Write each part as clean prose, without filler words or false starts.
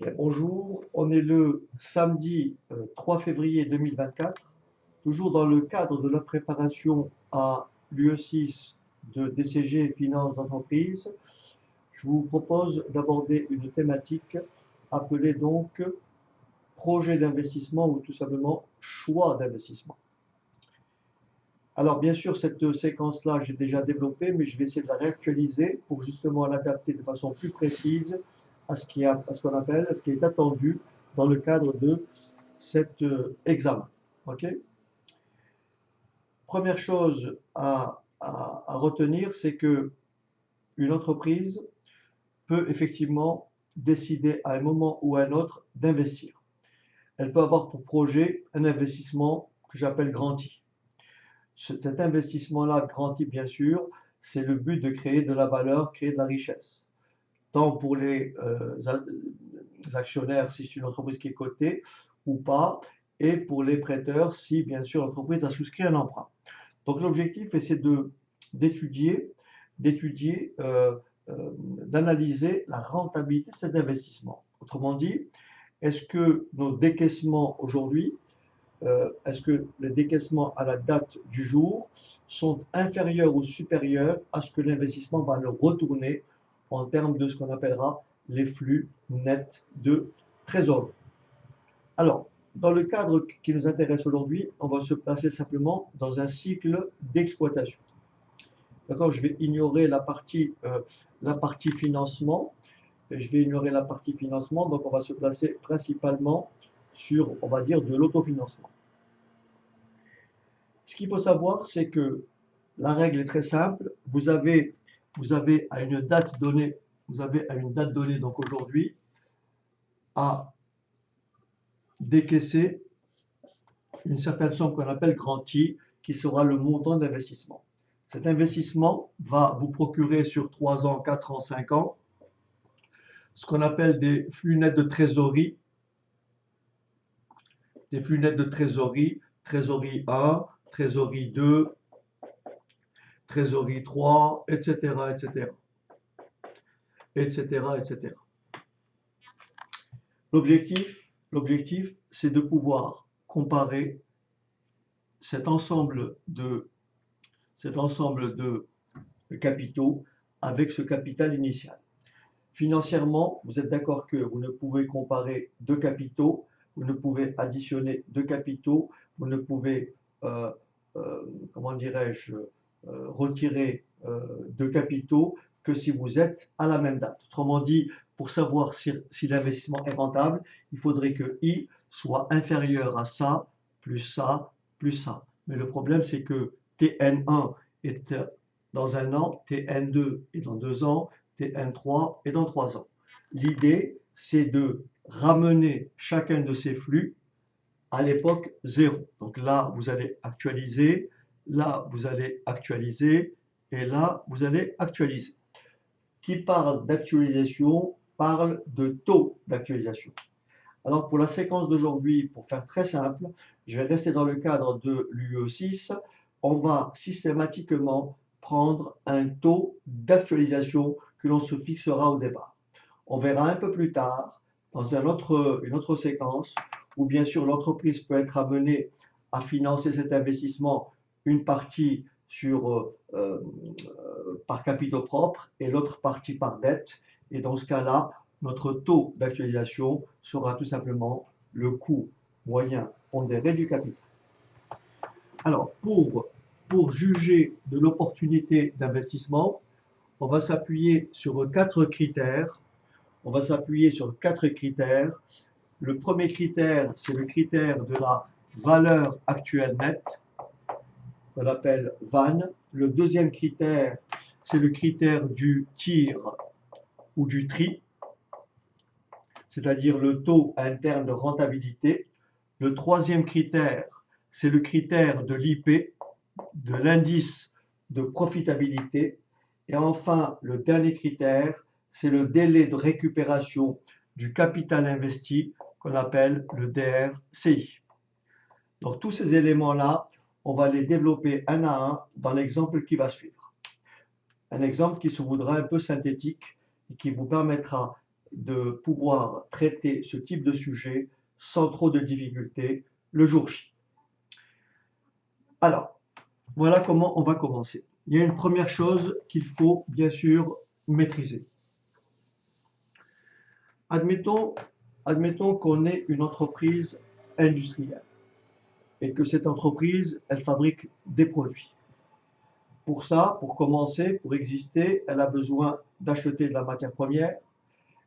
Bien, bonjour, on est le samedi 3 février 2024, toujours dans le cadre de la préparation à l'UE6 de DCG Finances d'entreprise. Je vous propose d'aborder une thématique appelée donc projet d'investissement ou tout simplement choix d'investissement. Alors bien sûr, cette séquence-là, j'ai déjà développé, mais je vais essayer de la réactualiser pour justement l'adapter de façon plus précise à ce qu'on appelle, à ce qui est attendu dans le cadre de cet examen. Ok. Première chose à retenir, c'est que une entreprise peut effectivement décider à un moment ou à un autre d'investir. Elle peut avoir pour projet un investissement que j'appelle grand I. Cet investissement-là, grand type bien sûr, c'est le but de créer de la valeur, créer de la richesse. Tant pour les actionnaires, si c'est une entreprise qui est cotée ou pas, et pour les prêteurs, si bien sûr l'entreprise a souscrit un emprunt. Donc l'objectif, c'est d'étudier, d'analyser la rentabilité de cet investissement. Autrement dit, est-ce que nos décaissements aujourd'hui, est-ce que les décaissements à la date du jour sont inférieurs ou supérieurs à ce que l'investissement va le retourner en termes de ce qu'on appellera les flux nets de trésorerie. Alors, dans le cadre qui nous intéresse aujourd'hui, on va se placer simplement dans un cycle d'exploitation. D'accord, je vais ignorer la partie financement. Je vais ignorer la partie financement, donc on va se placer principalement sur, on va dire, de l'autofinancement. Ce qu'il faut savoir, c'est que la règle est très simple. Vous avez à une date donnée, donc aujourd'hui, à décaisser une certaine somme qu'on appelle grand I, qui sera le montant d'investissement. Cet investissement va vous procurer sur 3 ans, 4 ans, 5 ans, ce qu'on appelle des flux nets de trésorerie, trésorerie 1, trésorerie 2, trésorerie 3, etc., etc., etc., etc. L'objectif, c'est de pouvoir comparer cet ensemble de capitaux avec ce capital initial. Financièrement, vous êtes d'accord que vous ne pouvez comparer deux capitaux, vous ne pouvez additionner deux capitaux, vous ne pouvez, comment dirais-je, retirer deux capitaux que si vous êtes à la même date. Autrement dit, pour savoir si l'investissement est rentable, il faudrait que I soit inférieur à ça, plus ça, plus ça. Mais le problème, c'est que TN1 est dans un an, TN2 est dans 2 ans, TN3 est dans 3 ans. L'idée, c'est de ramener chacun de ces flux à l'époque 0. Donc là, vous allez actualiser, là, vous allez actualiser, et là, vous allez actualiser. Qui parle d'actualisation parle de taux d'actualisation. Alors pour la séquence d'aujourd'hui, pour faire très simple, je vais rester dans le cadre de l'UE6. On va systématiquement prendre un taux d'actualisation que l'on se fixera au départ. On verra un peu plus tard, dans une autre séquence, où bien sûr l'entreprise peut être amenée à financer cet investissement, une partie par capitaux propres et l'autre partie par dette. Et dans ce cas-là, notre taux d'actualisation sera tout simplement le coût moyen pondéré du capital. Alors, pour juger de l'opportunité d'investissement, on va s'appuyer sur 4 critères. Le premier critère, c'est le critère de la valeur actuelle nette, qu'on appelle VAN. Le deuxième critère, c'est le critère du TIR ou du TRI, c'est-à-dire le taux interne de rentabilité. Le troisième critère, c'est le critère de l'IP, de l'indice de profitabilité. Et enfin, le dernier critère, c'est le délai de récupération du capital investi qu'on appelle le DRCI. Donc tous ces éléments-là, on va les développer un à un dans l'exemple qui va suivre. Un exemple qui se voudra un peu synthétique et qui vous permettra de pouvoir traiter ce type de sujet sans trop de difficultés le jour J. Alors, voilà comment on va commencer. Il y a une première chose qu'il faut bien sûr maîtriser. Admettons qu'on est une entreprise industrielle et que cette entreprise, elle fabrique des produits. Pour ça, pour commencer, pour exister, elle a besoin d'acheter de la matière première,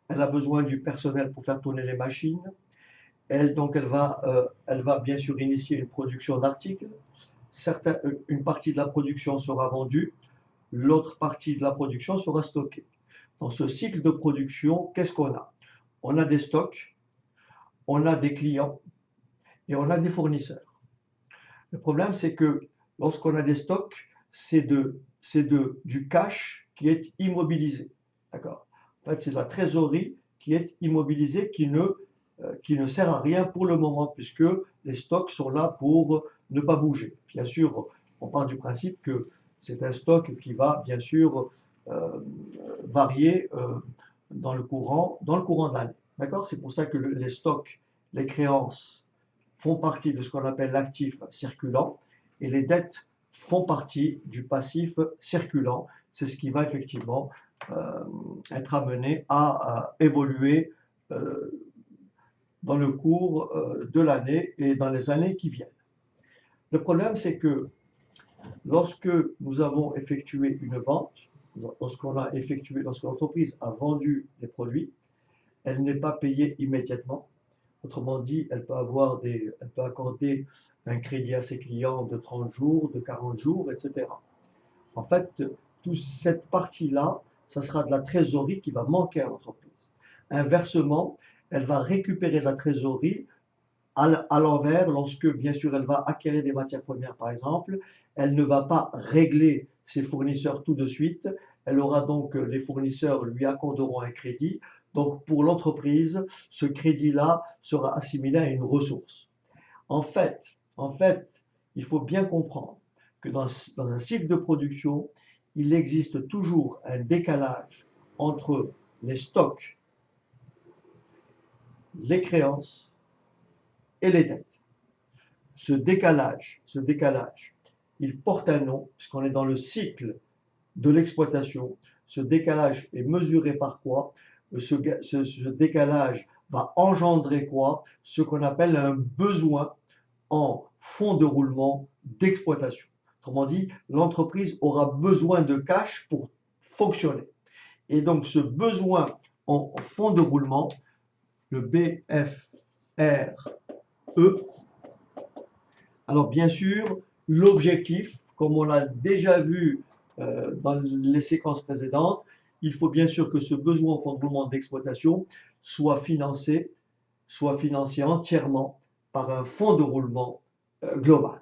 elle a besoin du personnel pour faire tourner les machines, donc elle va bien sûr initier une production d'articles. Une partie de la production sera vendue, l'autre partie de la production sera stockée. Dans ce cycle de production, qu'est-ce qu'on a? On a des stocks, on a des clients et on a des fournisseurs. Le problème, c'est que lorsqu'on a des stocks, c'est du cash qui est immobilisé. D'accord? En fait, c'est de la trésorerie qui est immobilisée, qui ne sert à rien pour le moment, puisque les stocks sont là pour ne pas bouger. Bien sûr, on part du principe que c'est un stock qui va bien sûr varier dans le courant de l'année. D'accord? C'est pour ça que les stocks, les créances font partie de ce qu'on appelle l'actif circulant et les dettes font partie du passif circulant. C'est ce qui va effectivement être amené à évoluer dans le cours de l'année et dans les années qui viennent. Le problème, c'est que lorsque nous avons effectué une vente, lorsque l'entreprise a vendu des produits, elle n'est pas payée immédiatement. Autrement dit, elle peut accorder un crédit à ses clients de 30 jours, de 40 jours, etc. En fait, toute cette partie-là, ça sera de la trésorerie qui va manquer à l'entreprise. Inversement, elle va récupérer de la trésorerie à l'envers lorsque, bien sûr, elle va acquérir des matières premières, par exemple. Elle ne va pas régler ses fournisseurs tout de suite. Elle aura donc, les fournisseurs lui accorderont un crédit. Donc, pour l'entreprise, ce crédit-là sera assimilé à une ressource. En fait, il faut bien comprendre que dans un cycle de production, il existe toujours un décalage entre les stocks, les créances et les dettes. Ce décalage, il porte un nom, puisqu'on est dans le cycle de l'exploitation. Ce décalage est mesuré par quoi? Ce décalage va engendrer quoi? Ce qu'on appelle un besoin en fonds de roulement d'exploitation. Autrement dit, l'entreprise aura besoin de cash pour fonctionner. Et donc, ce besoin en fonds de roulement, le BFRE, alors bien sûr, l'objectif, comme on l'a déjà vu dans les séquences précédentes, il faut bien sûr que ce besoin en fonds de roulement d'exploitation soit financé entièrement par un fonds de roulement global.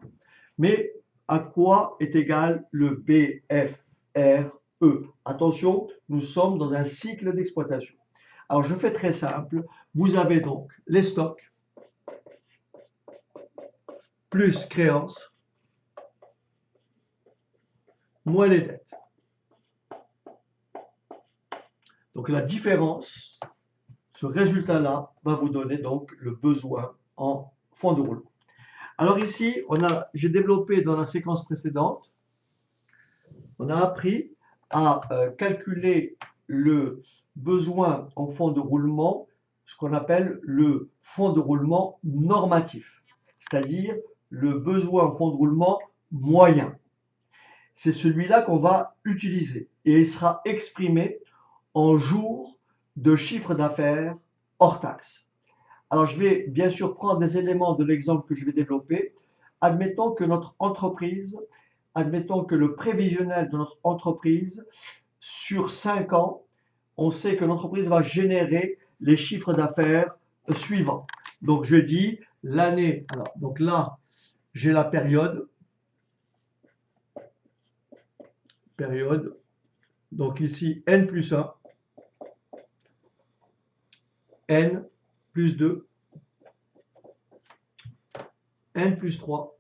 Mais à quoi est égal le BFRE? Attention, nous sommes dans un cycle d'exploitation. Alors je fais très simple, vous avez donc les stocks plus créances moins les dettes. Donc la différence, ce résultat-là, va vous donner donc le besoin en fonds de roulement. Alors ici, j'ai développé dans la séquence précédente, on a appris à calculer le besoin en fonds de roulement, ce qu'on appelle le fonds de roulement normatif, c'est-à-dire le besoin en fonds de roulement moyen. C'est celui-là qu'on va utiliser et il sera exprimé en jours de chiffre d'affaires hors taxe. Alors, je vais bien sûr prendre des éléments de l'exemple que je vais développer. Admettons que le prévisionnel de notre entreprise, sur 5 ans, on sait que l'entreprise va générer les chiffres d'affaires suivants. Donc, je dis l'année, alors, donc là, j'ai la période, donc ici, N plus 1, N plus 2, N plus 3,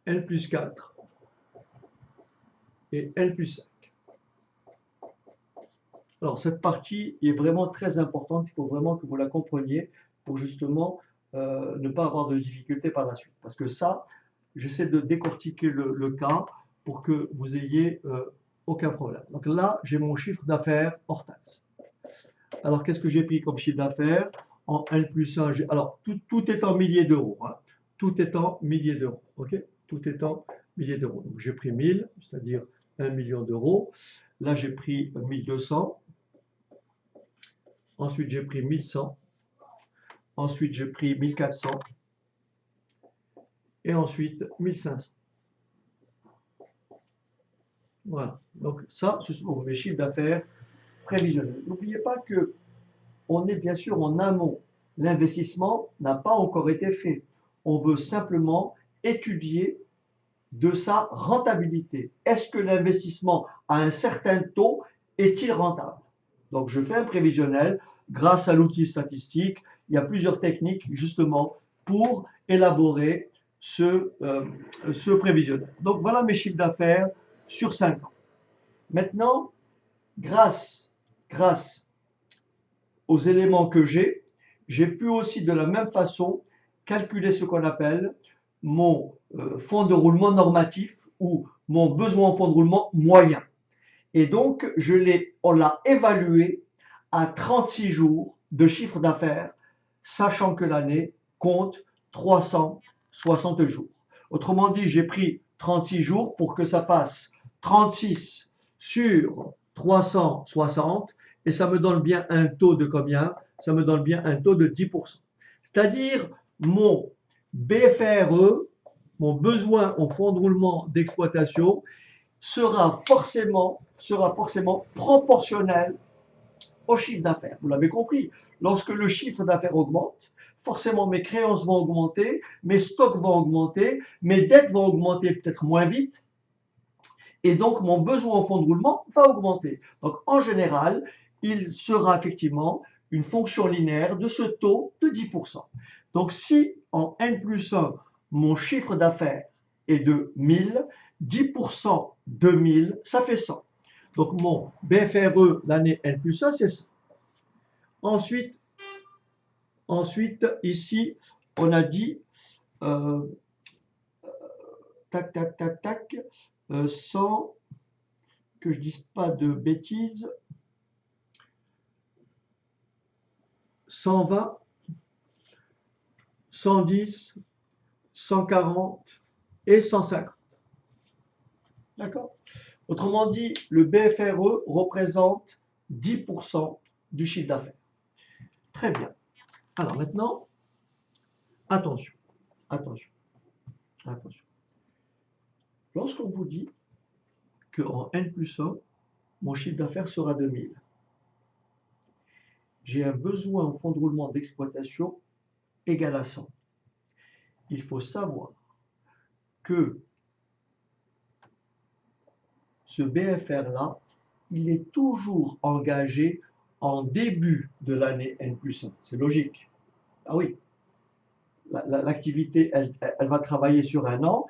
N plus 4 et N plus 5. Alors, cette partie est vraiment très importante. Il faut vraiment que vous la compreniez pour justement ne pas avoir de difficultés par la suite. Parce que ça, j'essaie de décortiquer le cas pour que vous ayez aucun problème. Donc là, j'ai mon chiffre d'affaires hors taxe. Alors, qu'est-ce que j'ai pris comme chiffre d'affaires? En N plus 1, alors tout est en milliers d'euros. Hein. Tout est en milliers d'euros. OK? Tout est en milliers d'euros. Donc, j'ai pris 1000, c'est-à-dire 1 million d'euros. Là, j'ai pris 1200. Ensuite, j'ai pris 1100. Ensuite, j'ai pris 1400. Et ensuite, 1500. Voilà. Donc, ça, ce sont mes chiffres d'affaires prévisionnels. N'oubliez pas que on est bien sûr en amont. L'investissement n'a pas encore été fait. On veut simplement étudier de sa rentabilité. Est-ce que l'investissement à un certain taux est-il rentable? Donc, je fais un prévisionnel grâce à l'outil statistique. Il y a plusieurs techniques justement pour élaborer ce prévisionnel. Donc, voilà mes chiffres d'affaires sur 5 ans. Maintenant, grâce aux éléments que j'ai pu aussi de la même façon calculer ce qu'on appelle mon fonds de roulement normatif ou mon besoin en fonds de roulement moyen. Et donc, on l'a évalué à 36 jours de chiffre d'affaires, sachant que l'année compte 360 jours. Autrement dit, j'ai pris 36 jours pour que ça fasse 36 sur 360 et ça me donne bien un taux de combien? Ça me donne bien un taux de 10%. C'est-à-dire mon BFRE, mon besoin en fonds de roulement d'exploitation, sera forcément proportionnel au chiffre d'affaires. Vous l'avez compris, lorsque le chiffre d'affaires augmente, forcément mes créances vont augmenter, mes stocks vont augmenter, mes dettes vont augmenter peut-être moins vite, et donc mon besoin en fonds de roulement va augmenter. Donc en général, il sera effectivement une fonction linéaire de ce taux de 10%. Donc si en N plus 1, mon chiffre d'affaires est de 1000, 10% de 1000, ça fait 100. Donc mon BFRE l'année N plus 1, c'est ça. Ensuite, ici, on a dit, tac, 100, que je ne dise pas de bêtises, 120, 110, 140 et 150. D'accord? Autrement dit, le BFRE représente 10% du chiffre d'affaires. Très bien. Alors maintenant, attention. Lorsqu'on vous dit qu'en N plus 1, mon chiffre d'affaires sera de 1000, j'ai un besoin en fonds de roulement d'exploitation égal à 100. Il faut savoir que ce BFR-là, il est toujours engagé en début de l'année N plus 1. C'est logique. Ah oui, l'activité, elle va travailler sur un an.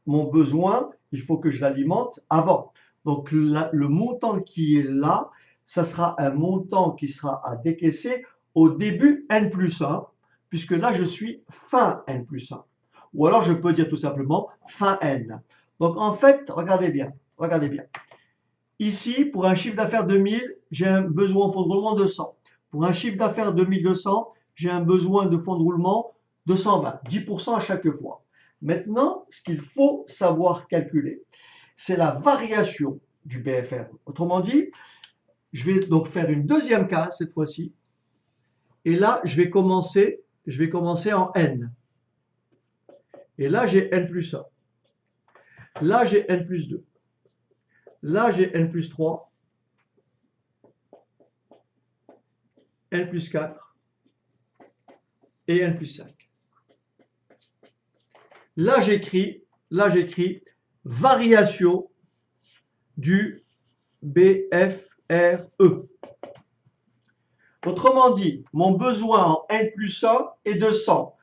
Mon besoin, il faut que je l'alimente avant. Donc, le montant qui est là, ça sera un montant qui sera à décaisser au début N plus 1, puisque là, je suis fin N plus 1. Ou alors, je peux dire tout simplement fin N. Donc, en fait, regardez bien. Ici, pour un chiffre d'affaires de 1000, j'ai un besoin en fonds de roulement de 100. Pour un chiffre d'affaires de 1200, j'ai un besoin de fonds de roulement de 120, 10% à chaque fois. Maintenant, ce qu'il faut savoir calculer, c'est la variation du BFR. Autrement dit, je vais donc faire une deuxième case cette fois-ci. Et là, je vais commencer en N. Et là, j'ai N plus 1. Là, j'ai N plus 2. Là, j'ai N plus 3. N plus 4. Et N plus 5. Là, j'écris variation du BFRE. Autrement dit, mon besoin en N plus 1 est de 100.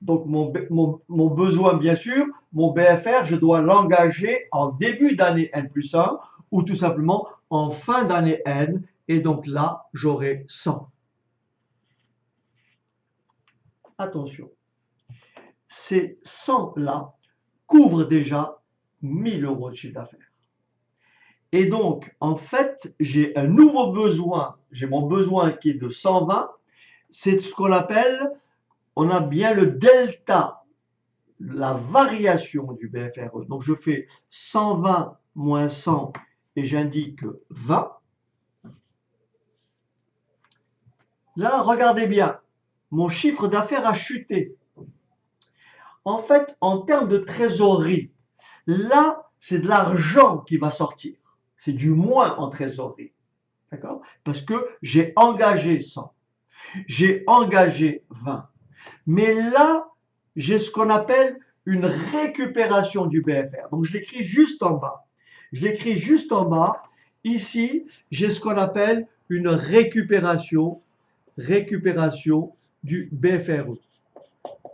Donc, mon besoin, bien sûr, mon BFR, je dois l'engager en début d'année N plus 1 ou tout simplement en fin d'année N. et donc là, j'aurai 100. Attention, ces 100-là couvrent déjà 1000 euros de chiffre d'affaires. Et donc, en fait, j'ai un nouveau besoin, j'ai mon besoin qui est de 120, c'est ce qu'on appelle, on a bien le delta, la variation du BFRE. Donc, je fais 120 moins 100 et j'indique 20. Là, regardez bien, mon chiffre d'affaires a chuté. En fait, en termes de trésorerie, là, c'est de l'argent qui va sortir. C'est du moins en trésorerie. D'accord? Parce que j'ai engagé 100. J'ai engagé 20. Mais là, j'ai ce qu'on appelle une récupération du BFR. Donc, je l'écris juste en bas. Je l'écris juste en bas. Ici, j'ai ce qu'on appelle une récupération du BFRE.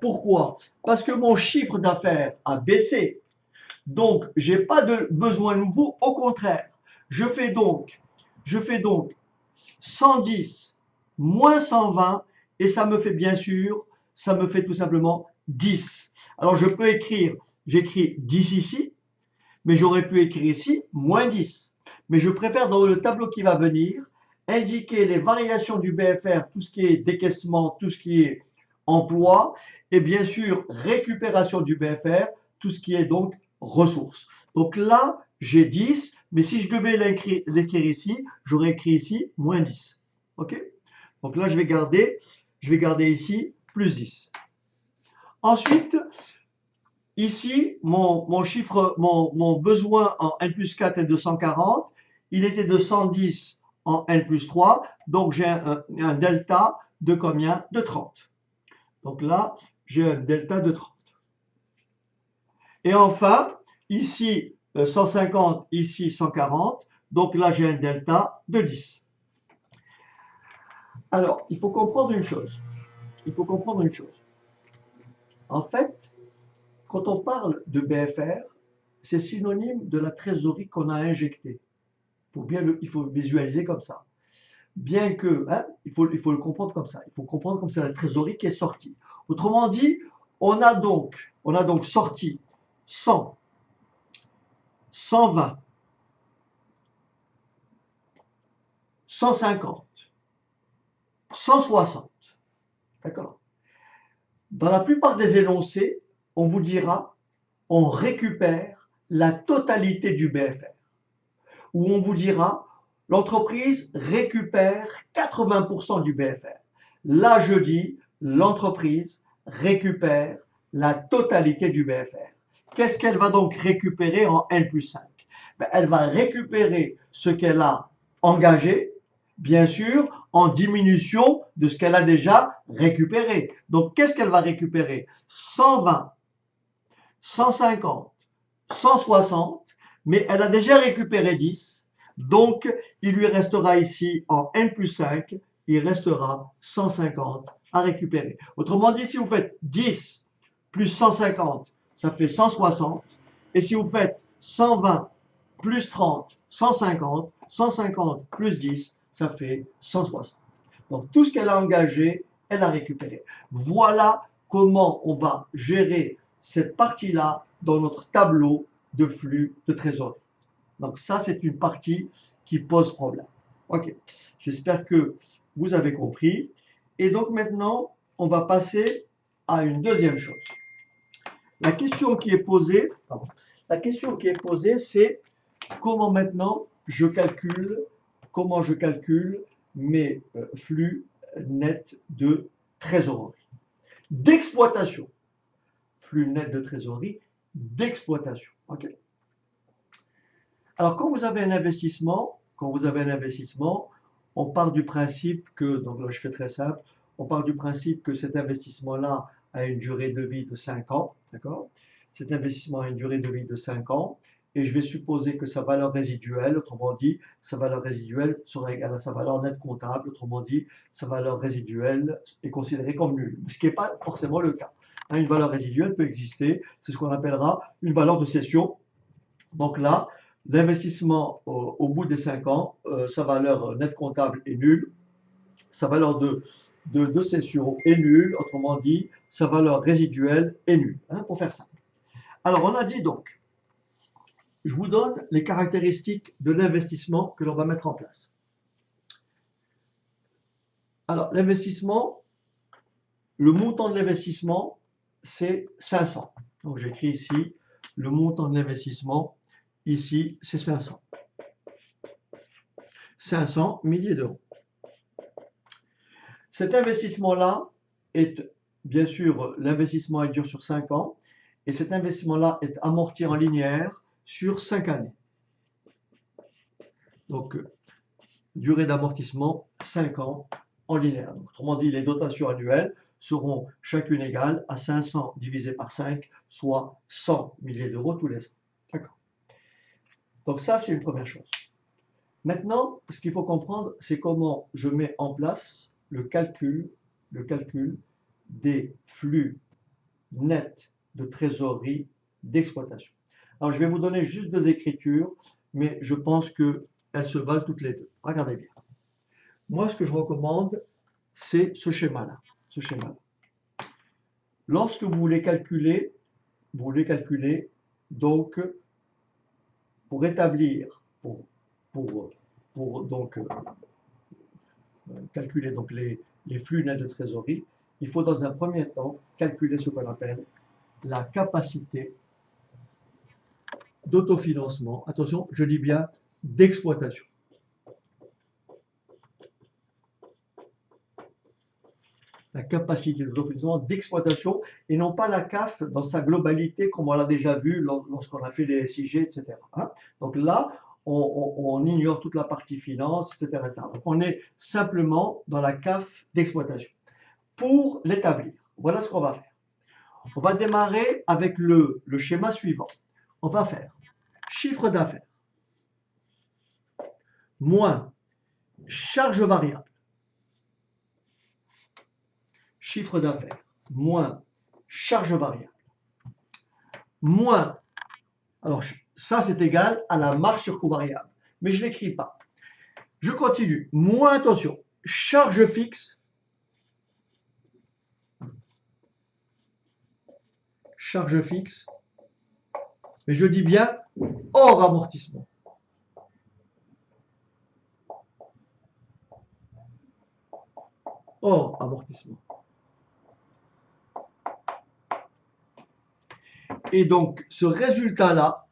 Pourquoi? Parce que mon chiffre d'affaires a baissé. Donc, je n'ai pas de besoin nouveau. Au contraire, je fais donc 110 moins 120 et ça me fait bien sûr, ça me fait tout simplement 10. Alors, je peux écrire, j'écris 10 ici, mais j'aurais pu écrire ici moins 10. Mais je préfère dans le tableau qui va venir indiquer les variations du BFR, tout ce qui est décaissement, tout ce qui est emploi, et bien sûr récupération du BFR, tout ce qui est donc ressources. Donc là, j'ai 10, mais si je devais l'écrire ici, j'aurais écrit ici moins 10. OK? Donc là, je vais garder ici plus 10. Ensuite, ici, mon chiffre, mon besoin en N plus 4 est de 140. Il était de 110 en N plus 3. Donc, j'ai un delta de combien? De 30. Donc là, j'ai un delta de 30. Et enfin, ici, 150, ici, 140. Donc là, j'ai un delta de 10. Alors, il faut comprendre une chose. En fait, quand on parle de BFR, c'est synonyme de la trésorerie qu'on a injectée. Il faut visualiser comme ça. Bien que, il faut le comprendre comme ça. Il faut comprendre comme c'est la trésorerie qui est sortie. Autrement dit, on a donc sorti 100, 120, 150, 160. D'accord? Dans la plupart des énoncés, on vous dira, on récupère la totalité du BFR. Ou on vous dira, l'entreprise récupère 80% du BFR. Là, je dis, l'entreprise récupère la totalité du BFR. Qu'est-ce qu'elle va donc récupérer en N plus 5? Elle va récupérer ce qu'elle a engagé, bien sûr, en diminution de ce qu'elle a déjà récupéré. Donc, qu'est-ce qu'elle va récupérer? 120, 150, 160, mais elle a déjà récupéré 10. Donc, il lui restera ici en N plus 5, il restera 150 à récupérer. Autrement dit, si vous faites 10 plus 150, ça fait 160. Et si vous faites 120 plus 30, 150, 150 plus 10, ça fait 160. Donc, tout ce qu'elle a engagé, elle a récupéré. Voilà comment on va gérer cette partie-là dans notre tableau de flux de trésorerie. Donc ça, c'est une partie qui pose problème. Ok, j'espère que vous avez compris. Et donc maintenant, on va passer à une deuxième chose. La question qui est posée, c'est comment maintenant je calcule mes flux nets de trésorerie, d'exploitation. Flux net de trésorerie d'exploitation. Ok. Alors, quand vous avez un investissement, on part du principe que, donc là je fais très simple, on part du principe que cet investissement-là a une durée de vie de 5 ans, d'accord? Cet investissement a une durée de vie de 5 ans, et je vais supposer que sa valeur résiduelle, autrement dit, sa valeur résiduelle sera égale à sa valeur nette comptable, autrement dit, sa valeur résiduelle est considérée comme nulle, ce qui n'est pas forcément le cas. Une valeur résiduelle peut exister, c'est ce qu'on appellera une valeur de cession. Donc là, L'investissement au bout des 5 ans, sa valeur nette comptable est nulle, sa valeur de cession est nulle, autrement dit, sa valeur résiduelle est nulle, hein, pour faire simple. Alors, on a dit donc, je vous donne les caractéristiques de l'investissement que l'on va mettre en place. Alors, l'investissement, le montant de l'investissement, c'est 500. Donc, j'écris ici, le montant de l'investissement, ici, c'est 500. 500 milliers d'euros. Cet investissement-là est, bien sûr, l'investissement dure sur 5 ans, et cet investissement-là est amorti en linéaire sur 5 années. Donc, durée d'amortissement, 5 ans en linéaire. Donc, autrement dit, les dotations annuelles seront chacune égales à 500 divisé par 5, soit 100 milliers d'euros tous les ans. D'accord. Donc ça, c'est une première chose. Maintenant, ce qu'il faut comprendre, c'est comment je mets en place le calcul des flux nets de trésorerie d'exploitation. Alors, je vais vous donner juste 2 écritures, mais je pense qu'elles se valent toutes les deux. Regardez bien. Moi, ce que je recommande, c'est ce schéma-là. Lorsque vous voulez calculer, donc, pour établir, donc, calculer donc les flux nets de trésorerie, il faut dans un premier temps calculer ce qu'on appelle la capacité d'autofinancement, attention, je dis bien d'exploitation. La capacité d'autofinancement d'exploitation et non pas la CAF dans sa globalité comme on l'a déjà vu lorsqu'on a fait les SIG, etc. Hein. Donc là, on ignore toute la partie finance, etc., etc. Donc on est simplement dans la CAF d'exploitation. Pour l'établir, voilà ce qu'on va faire. On va démarrer avec le schéma suivant. On va faire chiffre d'affaires moins charge variable. Chiffre d'affaires moins charge variable moins, alors ça c'est égal à la marge sur coût variable, mais je ne l'écris pas. Je continue, moins, attention, charge fixe, mais je dis bien hors amortissement. Hors amortissement. Et donc, ce résultat-là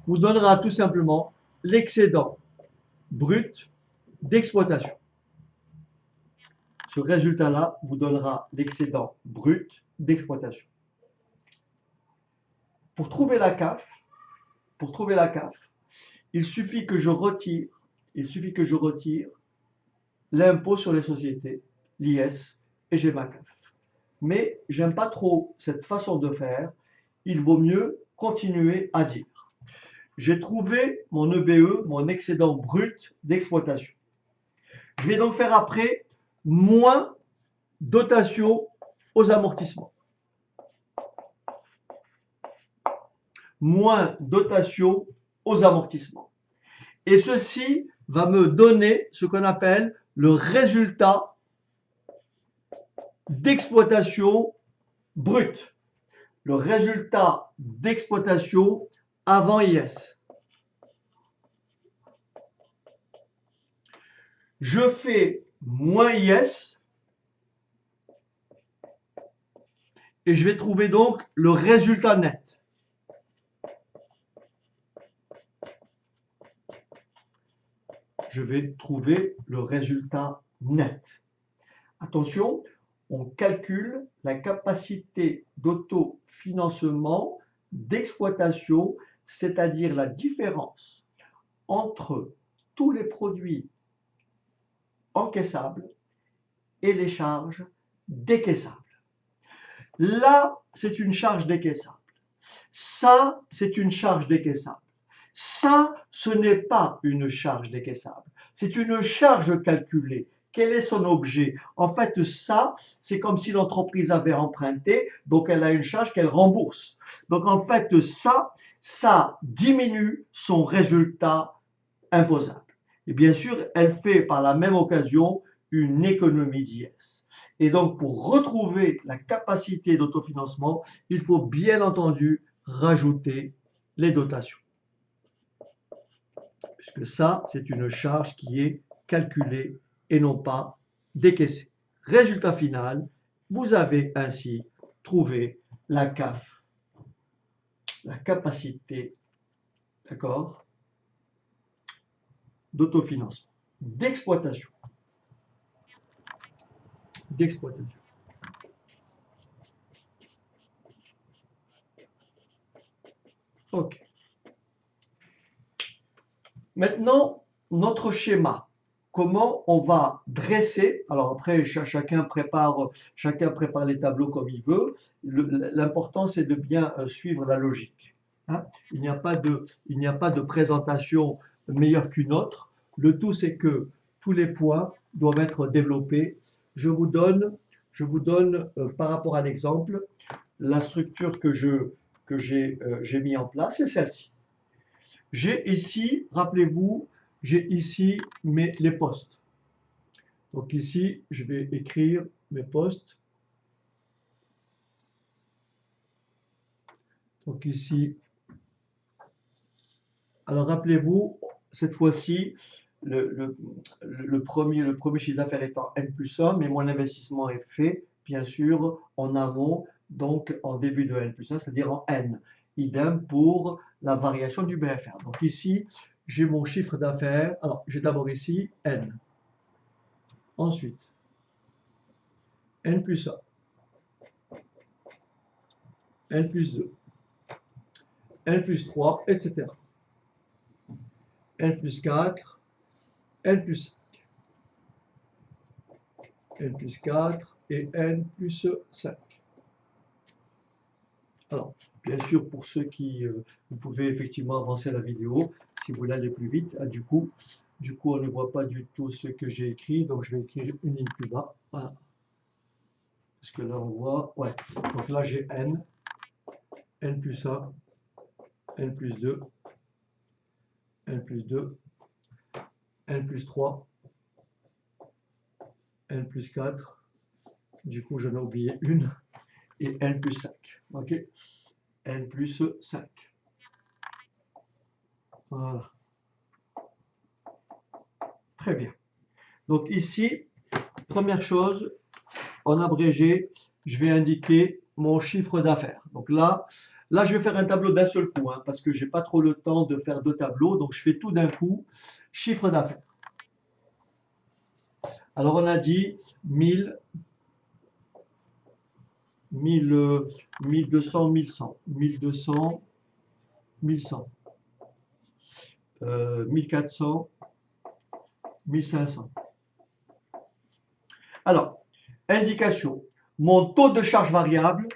vous donnera tout simplement l'excédent brut d'exploitation. Ce résultat-là vous donnera l'excédent brut d'exploitation. Pour trouver la CAF, il suffit que je retire l'impôt sur les sociétés, l'IS, et j'ai ma CAF. Mais j'aime pas trop cette façon de faire. Il vaut mieux continuer à dire. J'ai trouvé mon EBE, mon excédent brut d'exploitation. Je vais donc faire après moins dotation aux amortissements. Moins dotation aux amortissements. Et ceci va me donner ce qu'on appelle le résultat d'exploitation brut. Le résultat d'exploitation avant IS. Je fais moins IS et je vais trouver donc le résultat net. Je vais trouver le résultat net. Attention, on calcule la capacité d'autofinancement d'exploitation, c'est-à-dire la différence entre tous les produits encaissables et les charges décaissables. Là, c'est une charge décaissable. Ça, c'est une charge décaissable. Ça, ce n'est pas une charge décaissable. C'est une charge calculée Quel est son objet? En fait, ça, c'est comme si l'entreprise avait emprunté, donc elle a une charge qu'elle rembourse. Donc en fait, ça diminue son résultat imposable. Et bien sûr, elle fait par la même occasion une économie d'IS. Et donc, pour retrouver la capacité d'autofinancement, il faut bien entendu rajouter les dotations. Puisque ça, c'est une charge qui est calculée et non pas décaissée. Résultat final, vous avez ainsi trouvé la CAF, la capacité, d'accord, d'autofinancement, d'exploitation. Ok. Maintenant, notre schéma. Comment on va dresser, alors après chacun prépare les tableaux comme il veut, l'important c'est de bien suivre la logique. Hein. Il n'y a pas de présentation meilleure qu'une autre, le tout c'est que tous les points doivent être développés. Je vous donne par rapport à l'exemple, la structure que j'ai mis en place, c'est celle-ci. J'ai ici, rappelez-vous, j'ai ici les postes. Donc ici, je vais écrire mes postes. Donc ici, alors rappelez-vous, cette fois-ci, le premier chiffre d'affaires étant N plus 1, mais mon investissement est fait, bien sûr, en amont, donc en début de N plus 1, c'est-à-dire en N. Idem pour la variation du BFR. Donc ici, j'ai mon chiffre d'affaires. Alors, j'ai d'abord ici N. Ensuite, N plus 1, N plus 2, N plus 3, etc. N plus 4, N plus 5, N plus 4 et N plus 5. Alors, bien sûr, pour ceux qui, vous pouvez effectivement avancer la vidéo si vous voulez aller plus vite. Ah, du coup, on ne voit pas du tout ce que j'ai écrit, donc je vais écrire une ligne plus bas. Voilà. Parce que là, on voit, ouais. Donc là, j'ai N, N plus 1, N plus 2, N plus 2, N plus 3, N plus 4. Du coup, j'en ai oublié une. Et N plus 5. Ok? N plus 5. Voilà. Très bien. Donc ici, première chose, en abrégé, je vais indiquer mon chiffre d'affaires. Donc là, je vais faire un tableau d'un seul coup, hein, parce que je n'ai pas trop le temps de faire deux tableaux. Donc je fais tout d'un coup, chiffre d'affaires. Alors on a dit 1000, 1200, 1100, 1200, 1100, 1400, 1500. Alors, indication, mon taux de charge variable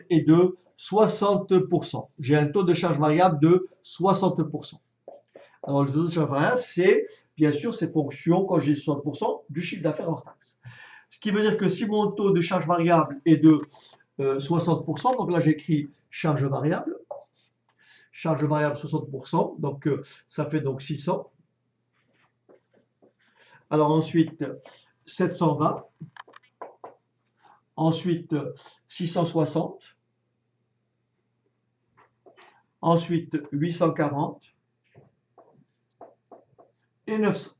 est de 60%. J'ai un taux de charge variable de 60%. Alors, le taux de charge variable, c'est, bien sûr, c'est fonction, quand j'ai 60%, du chiffre d'affaires hors taxe. Ce qui veut dire que si mon taux de charge variable est de 60%, donc là j'écris charge variable 60%, donc ça fait donc 600. Alors ensuite 720, ensuite 660, ensuite 840 et 900.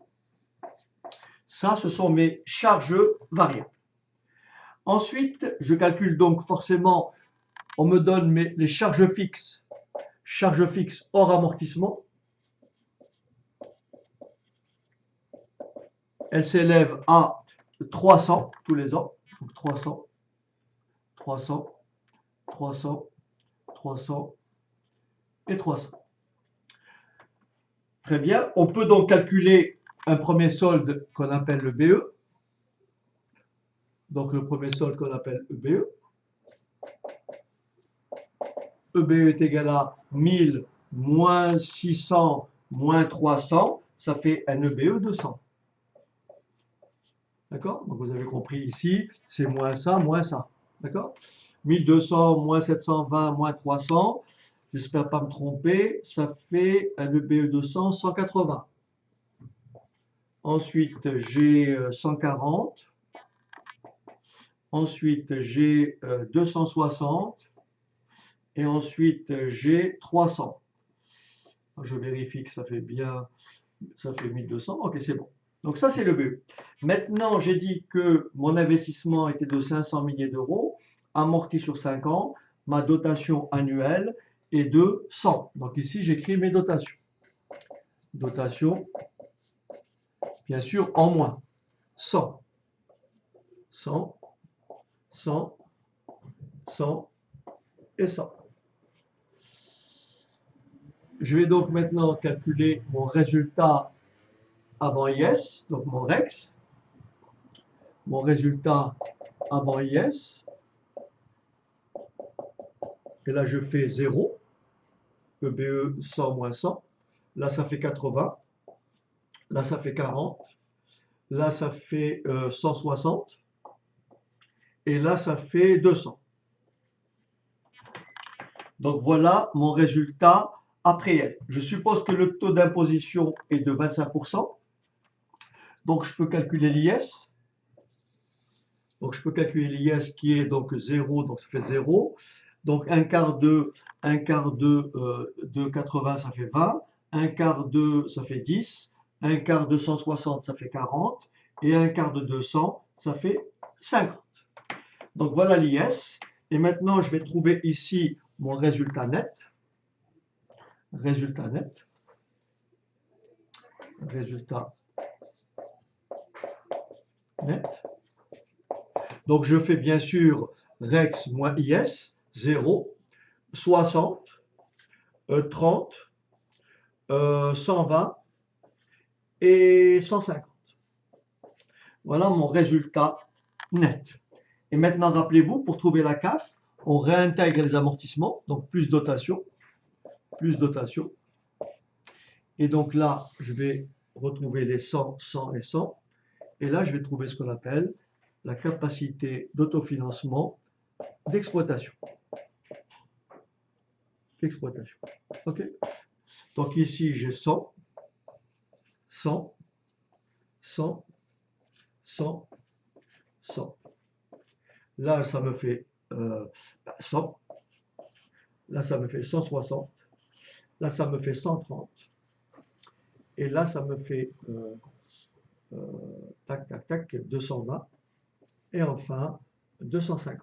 Ça, ce sont mes charges variables. Ensuite, je calcule donc forcément, on me donne les charges fixes hors amortissement. Elles s'élèvent à 300 tous les ans. Donc 300, 300, 300, 300 et 300. Très bien. On peut donc calculer un premier solde qu'on appelle le BE. Donc le premier solde qu'on appelle EBE. EBE est égal à 1000 moins 600 moins 300. Ça fait un EBE 200. D'accord? Donc vous avez compris ici, c'est moins ça, moins ça. D'accord? 1200, moins 720, moins 300. J'espère pas me tromper. Ça fait le BE200, 180. Ensuite, j'ai 140. Ensuite, j'ai 260. Et ensuite, j'ai 300. Je vérifie que ça fait bien, ça fait 1200. Ok, c'est bon. Donc ça, c'est le BE. Maintenant, j'ai dit que mon investissement était de 500 milliers d'euros, amorti sur 5 ans. Ma dotation annuelle est de 100. Donc ici, j'écris mes dotations. Dotation, bien sûr, en moins. 100, 100, 100, 100 et 100. Je vais donc maintenant calculer mon résultat avant IS, donc mon REX. Mon résultat avant IS. Et là, je fais 0. EBE 100 moins 100. Là, ça fait 80. Là, ça fait 40. Là, ça fait 160. Et là, ça fait 200. Donc, voilà mon résultat après. Je suppose que le taux d'imposition est de 25%. Donc, je peux calculer l'IS. Donc, je peux calculer l'IS qui est donc 0, donc ça fait 0. Donc, un quart de 80, ça fait 20. Un quart de, ça fait 10. Un quart de 160, ça fait 40. Et un quart de 200, ça fait 50. Donc, voilà l'IS. Et maintenant, je vais trouver ici mon résultat net. Résultat net. Résultat net. Donc, je fais bien sûr REX moins IS, 0, 60, 30, 120 et 150. Voilà mon résultat net. Et maintenant, rappelez-vous, pour trouver la CAF, on réintègre les amortissements, donc plus dotation, plus dotation. Et donc là, je vais retrouver les 100, 100 et 100. Et là, je vais trouver ce qu'on appelle la capacité d'autofinancement d'exploitation. Exploitation. OK? Donc ici, j'ai 100, 100, 100, 100, 100. Là, ça me fait 100. Là, ça me fait 160. Là, ça me fait 130. Et là, ça me fait tac, tac, tac, 220. Et enfin, 250.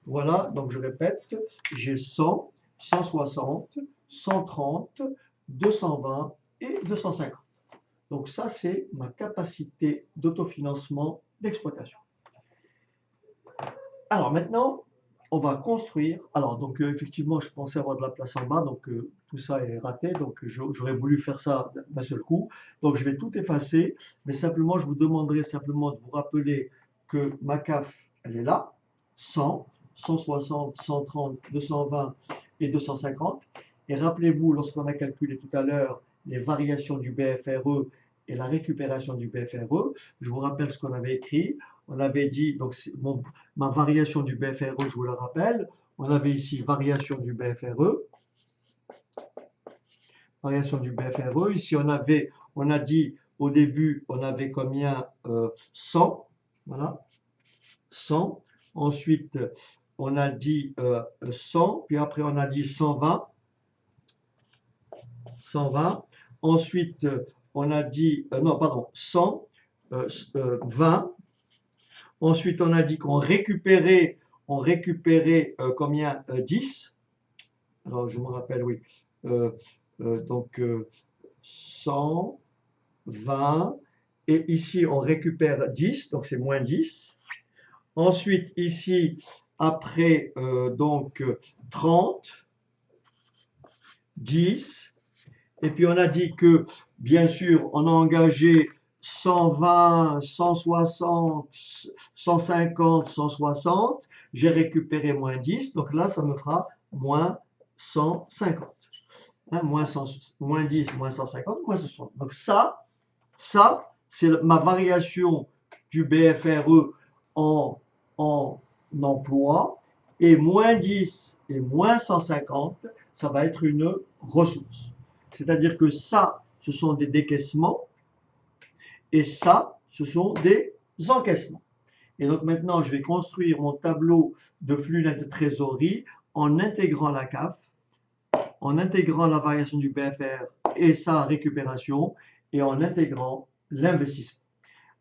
Voilà, donc je répète, j'ai 100, 160, 130, 220 et 250. Donc ça, c'est ma capacité d'autofinancement d'exploitation. Alors maintenant, on va construire. Alors donc effectivement, je pensais avoir de la place en bas, donc tout ça est raté. Donc j'aurais voulu faire ça d'un seul coup. Donc je vais tout effacer, mais simplement je vous demanderai simplement de vous rappeler que ma CAF, elle est là, 100, 160, 130, 220 et 250. Et rappelez-vous, lorsqu'on a calculé tout à l'heure les variations du BFRE et la récupération du BFRE, je vous rappelle ce qu'on avait écrit. On avait dit, donc ma variation du BFRE, je vous la rappelle. On avait ici variation du BFRE. Variation du BFRE. Ici, on a dit au début, on avait combien 100. Voilà. 100. Ensuite, on a dit 100. Puis après, on a dit 120. 120. Ensuite, on a dit, non, pardon, 100, 20. Ensuite, on a dit qu'on récupérait, combien 10. Alors, je me rappelle, oui. Donc, 100, 20. Et ici, on récupère 10, donc c'est moins 10. Ensuite, ici, après, donc 30, 10. Et puis, on a dit que, bien sûr, on a engagé 120, 160, 150, 160. J'ai récupéré moins 10. Donc là, ça me fera moins 150. Hein, moins 10, moins 150, moins 60. Donc ça, c'est ma variation du BFRE en emploi, et moins 10 et moins 150, ça va être une ressource. C'est-à-dire que ça, ce sont des décaissements, et ça, ce sont des encaissements. Et donc maintenant, je vais construire mon tableau de flux net de trésorerie en intégrant la CAF, en intégrant la variation du BFR et sa récupération, et en intégrant l'investissement.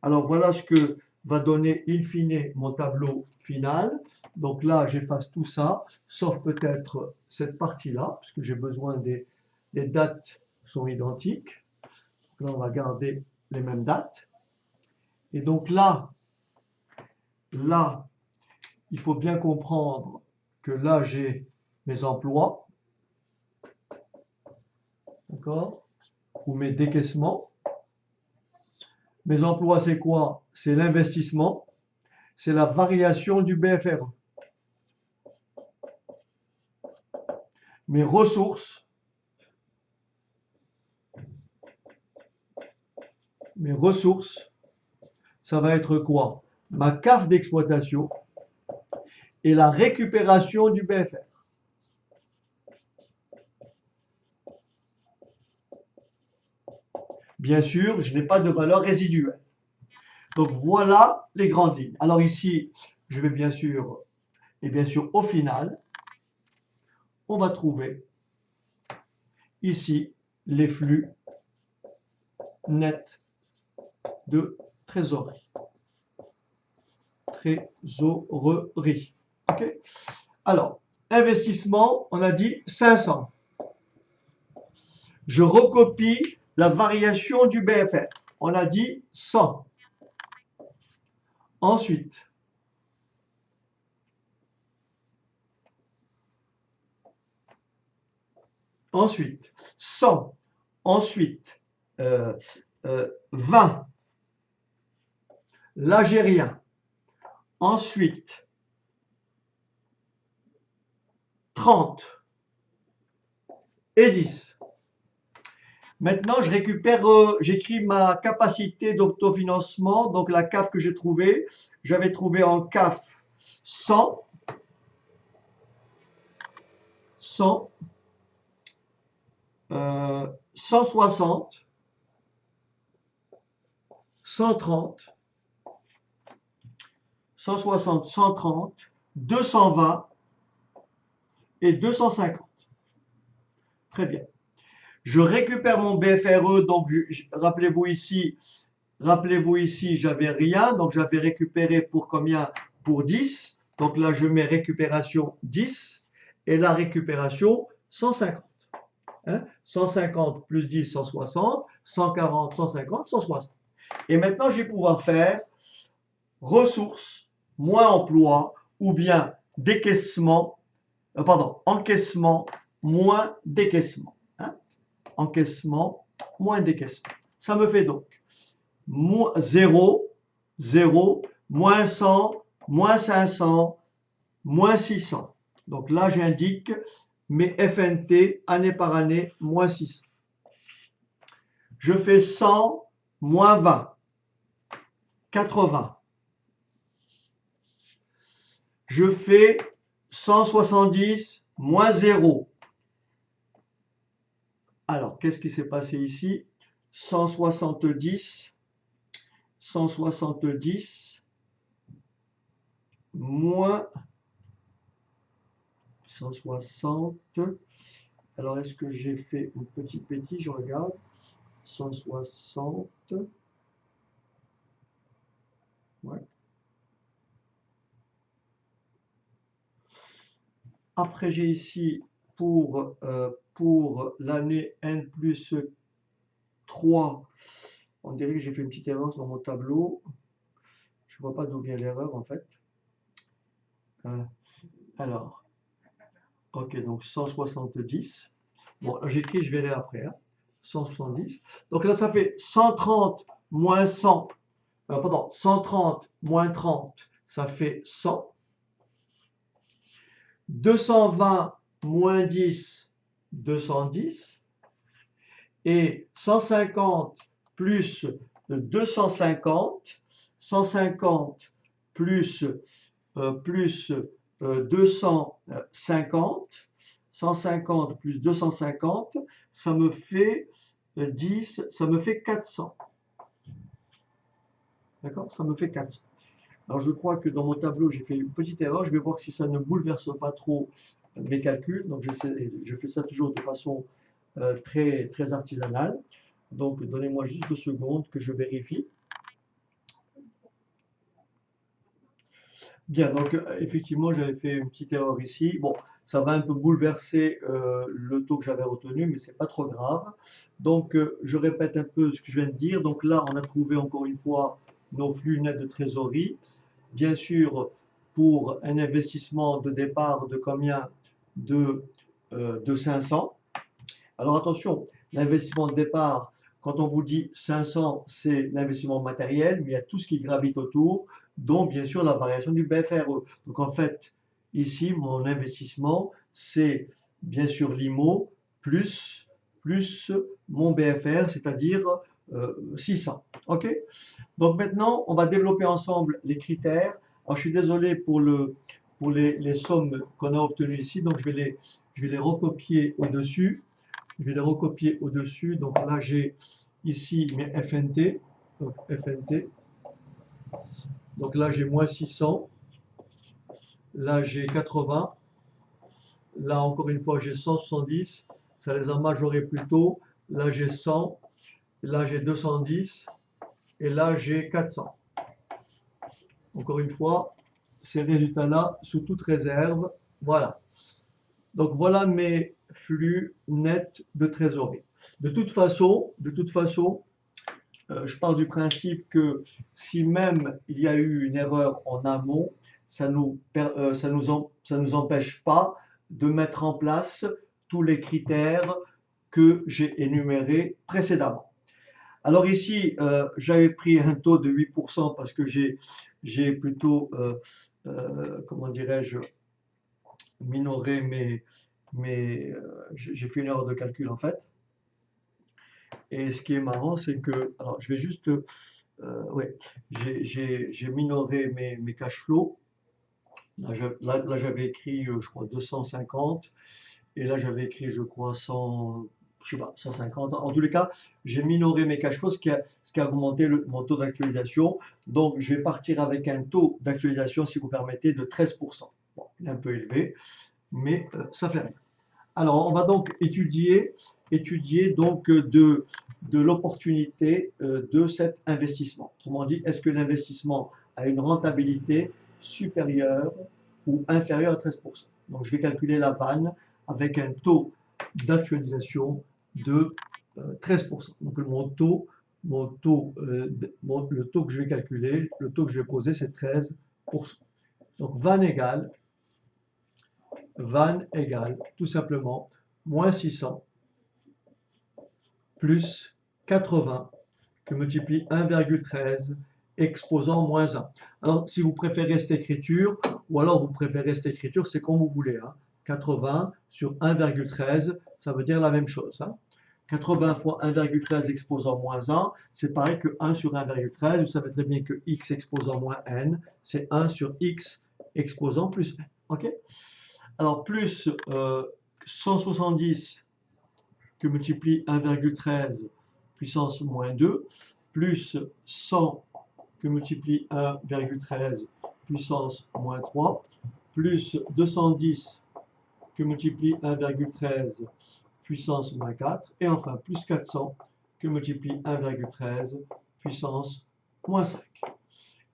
Alors voilà ce que va donner in fine mon tableau final. Donc là, j'efface tout ça, sauf peut-être cette partie-là, parce que j'ai besoin les dates sont identiques. Là, on va garder les mêmes dates. Et donc là, il faut bien comprendre que là, j'ai mes emplois, d'accord, ou mes décaissements. Mes emplois, c'est quoi? C'est l'investissement, c'est la variation du BFR. Mes ressources, ça va être quoi? Ma CAF d'exploitation et la récupération du BFR. Bien sûr, je n'ai pas de valeur résiduelle. Donc voilà les grandes lignes. Alors ici, je vais bien sûr, et bien sûr au final, on va trouver ici les flux nets de trésorerie. Trésorerie. OK? Alors, investissement, on a dit 500. Je recopie la variation du BFR. On a dit 100. Ensuite, ensuite 100. Ensuite, 20. Là, j'ai rien. Ensuite, 30 et 10. Maintenant, je récupère, j'écris ma capacité d'autofinancement, donc la CAF que j'ai trouvée. J'avais trouvé en CAF 100, 160, 130, 160, 130, 220 et 250. Très bien. Je récupère mon BFRE, donc rappelez-vous ici, j'avais rien, donc j'avais récupéré pour combien? Pour 10. Donc là, je mets récupération 10 et la récupération 150. Hein? 150 plus 10, 160, 140, 150, 160. Et maintenant, je vais pouvoir faire ressources moins emploi ou bien décaissement, encaissement moins décaissement. Hein? Encaissement moins décaissement. Ça me fait donc 0, 0, moins 100, moins 500, moins 600. Donc là, j'indique mes FNT année par année, moins 600. Je fais 100, moins 20, 80. Je fais 170, moins 0. Alors, qu'est-ce qui s'est passé ici? 170, 170, moins 160. Alors, est-ce que j'ai fait une petite bêtise? Je regarde. 160. Ouais. Après, j'ai ici pour l'année N plus 3, on dirait que j'ai fait une petite erreur dans mon tableau. Je ne vois pas d'où vient l'erreur en fait. Alors, ok, donc 170. Bon, j'écris, je verrai après. Hein. 170. Donc là, ça fait 130 moins 100. Pardon, 130 moins 30, ça fait 100. 220 moins 10, 210. Et 150 plus 250, 150 plus, 250, 150 plus 250, ça me fait 10, ça me fait 400. D'accord? Ça me fait 400. Alors je crois que dans mon tableau, j'ai fait une petite erreur. Je vais voir si ça ne bouleverse pas trop mes calculs. Donc je fais ça toujours de façon très, très artisanale. Donc donnez-moi juste 2 secondes que je vérifie. Bien, donc effectivement, j'avais fait une petite erreur ici. Bon, ça va un peu bouleverser le taux que j'avais retenu, mais c'est pas trop grave. Donc, je répète un peu ce que je viens de dire. Donc là, on a trouvé encore une fois nos flux nets de trésorerie. Bien sûr, pour un investissement de départ de combien? De 500. Alors attention, l'investissement de départ, quand on vous dit 500, c'est l'investissement matériel, mais il y a tout ce qui gravite autour, dont bien sûr la variation du BFRE. Donc en fait, ici, mon investissement, c'est bien sûr l'IMO plus mon BFR, c'est-à-dire 600. OK? Donc maintenant, on va développer ensemble les critères. Alors je suis désolé pour les sommes qu'on a obtenues ici, donc je vais les recopier au-dessus. Je vais les recopier au-dessus. Donc là, j'ai ici mes FNT. Donc FNT. Donc là, j'ai moins 600. Là, j'ai 80. Là, encore une fois, j'ai 170. Ça les a majorés plus tôt. Là, j'ai 100. Là, j'ai 210. Et là, j'ai 400. Encore une fois, ces résultats-là, sous toute réserve. Voilà. Donc voilà mes flux nets de trésorerie. De toute façon, je pars du principe que si même il y a eu une erreur en amont, ça nous empêche pas de mettre en place tous les critères que j'ai énumérés précédemment. Alors ici, j'avais pris un taux de 8% parce que j'ai plutôt, comment dirais-je, minoré j'ai fait une erreur de calcul en fait. Et ce qui est marrant, c'est que, alors je vais juste, ouais, j'ai minoré mes cash flows. Là, j'avais écrit, je crois, 250. Et là, j'avais écrit, je crois, 100, je sais pas, 150. En tous les cas, j'ai minoré mes cash flows, ce qui a augmenté mon taux d'actualisation. Donc, je vais partir avec un taux d'actualisation, si vous permettez, de 13%. Bon, il est un peu élevé, mais ça fait rien. Alors, on va donc étudier donc de l'opportunité de cet investissement. Autrement dit, est-ce que l'investissement a une rentabilité supérieure ou inférieure à 13%? Donc, je vais calculer la vanne avec un taux d'actualisation de 13%. Donc, le taux que je vais calculer, le taux que je vais poser, c'est 13%. Donc, vanne égale tout simplement moins 600 plus 80 que multiplie 1,13 exposant moins 1. Alors, si vous préférez cette écriture, ou alors vous préférez cette écriture, c'est comme vous voulez. 80 sur 1,13, ça veut dire la même chose. 80 fois 1,13 exposant moins 1, c'est pareil que 1 sur 1,13. Vous savez très bien que x exposant moins n, c'est 1 sur x exposant plus n. OK? Alors, plus 170 que multiplie 1,13 puissance moins 2, plus 100 que multiplie 1,13 puissance moins 3, plus 210 que multiplie 1,13 puissance moins 4, et enfin plus 400 que multiplie 1,13 puissance moins 5.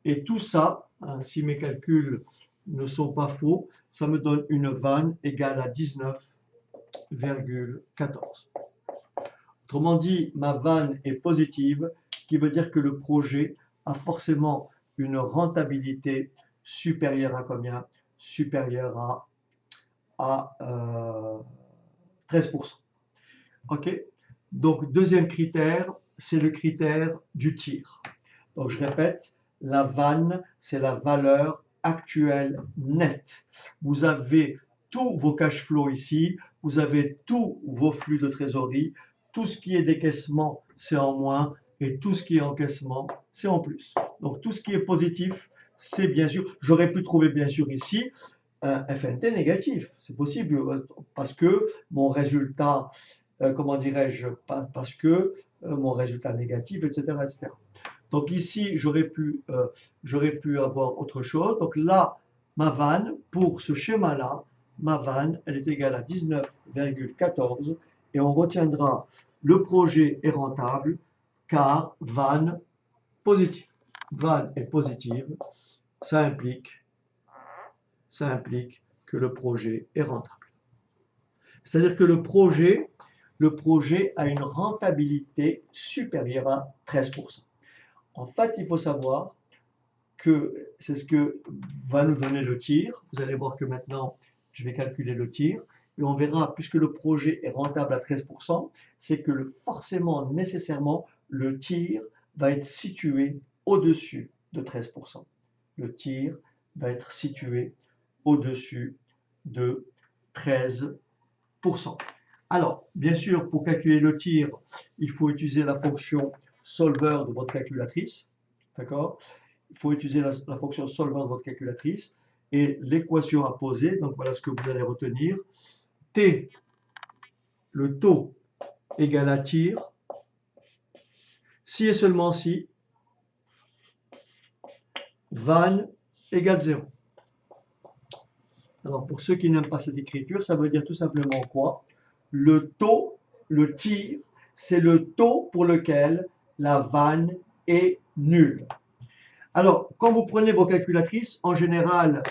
Et tout ça, si mes calculs ne sont pas faux, ça me donne une vanne égale à 19,14. Autrement dit, ma vanne est positive, ce qui veut dire que le projet a forcément une rentabilité supérieure à combien? Supérieure à 13%. OK? Donc, deuxième critère, c'est le critère du tir. Donc, je répète, la vanne, c'est la valeur actuelle nette. Vous avez tous vos cash flows ici, vous avez tous vos flux de trésorerie, tout ce qui est décaissement, c'est en moins, et tout ce qui est encaissement, c'est en plus. Donc tout ce qui est positif, c'est bien sûr, j'aurais pu trouver bien sûr ici un FNT négatif, c'est possible, parce que mon résultat, comment dirais-je, parce que mon résultat négatif, etc., etc. Donc ici, j'aurais pu avoir autre chose. Donc là, ma vanne, pour ce schéma-là, ma vanne, elle est égale à 19,14 et on retiendra le projet est rentable car vanne positive. Vanne est positive, ça implique que le projet est rentable. C'est-à-dire que le projet a une rentabilité supérieure à 13%. En fait, il faut savoir que c'est ce que va nous donner le tir. Vous allez voir que maintenant, je vais calculer le tir. Et on verra, puisque le projet est rentable à 13%, c'est que forcément, nécessairement, le tir va être situé au-dessus de 13%. Le tir va être situé au-dessus de 13%. Alors, bien sûr, pour calculer le tir, il faut utiliser la fonction solver de votre calculatrice. D'accord? Il faut utiliser la fonction solver de votre calculatrice et l'équation à poser. Donc, voilà ce que vous allez retenir. T, le taux, égal à tir. Si et seulement si, vanne égale 0. Alors, pour ceux qui n'aiment pas cette écriture, ça veut dire tout simplement quoi? Le taux, le tir, c'est le taux pour lequel la vanne est nulle. Alors, quand vous prenez vos calculatrices, en général,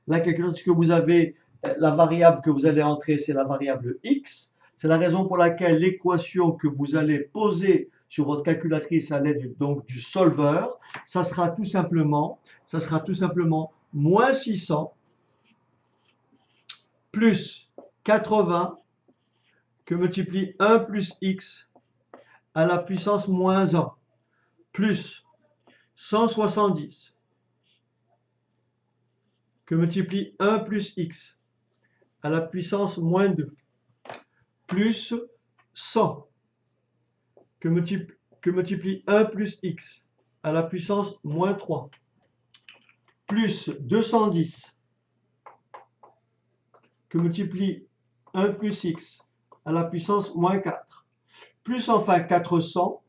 la calculatrice que vous avez, la variable que vous allez entrer, c'est la variable x. C'est la raison pour laquelle l'équation que vous allez poser sur votre calculatrice à l'aide donc du solver, ça sera tout simplement moins 600 plus 80 que multiplie 1 plus x à la puissance moins 1 plus 170 que multiplie 1 plus x à la puissance moins 2 plus 100 que multiplie 1 plus x à la puissance moins 3 plus 210 que multiplie 1 plus x à la puissance moins 4 plus enfin 400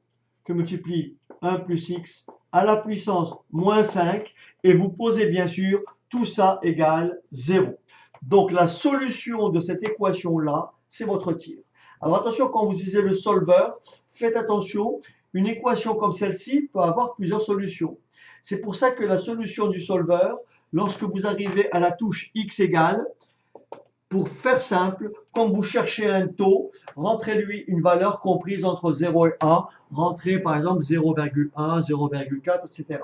que multiplie 1 plus x à la puissance moins 5 et vous posez bien sûr tout ça égale 0. Donc la solution de cette équation-là, c'est votre tir. Alors attention, quand vous utilisez le solver, faites attention, une équation comme celle-ci peut avoir plusieurs solutions. C'est pour ça que la solution du solver, lorsque vous arrivez à la touche x égale, pour faire simple, quand vous cherchez un taux, rentrez-lui une valeur comprise entre 0 et 1, rentrez par exemple 0,1, 0,4, etc.